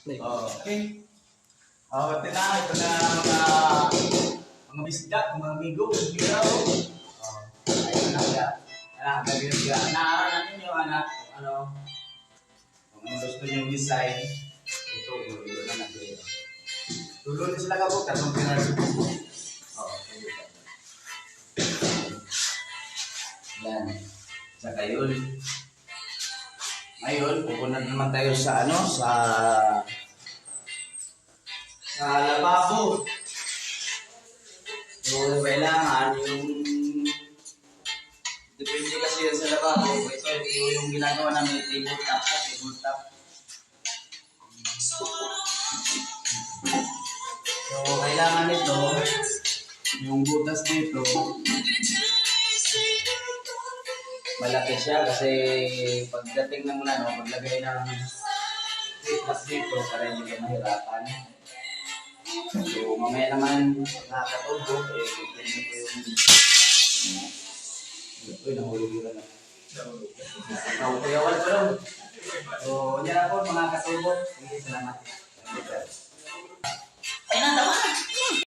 Okay. Tinahan ito na mga bisda, mga migo, biraw. Ayun na siya. Gawin siya. Naaral natin yung anak, kung gusto nyo design, ito, ito na natin. Tulo na sila ka po, katong pinarito. Yan. Saka yun. Ngayon, pupunta naman tayo sa sa lababo. So, kailangan yung depende kasi yan sa lababo. Ito yung ginagawa namin, table top. So, kailangan ito, yung butas dito, malaki siya kasi pagdating ng paglagay ng butas dito para hindi kayo mahirapan. So, mamaya naman nakakatulog, tignan ko yung nahulog yun na. Kuyawan ko lang. So, yan ako mga katulog. Sige, salamat. Ay, nanda ba?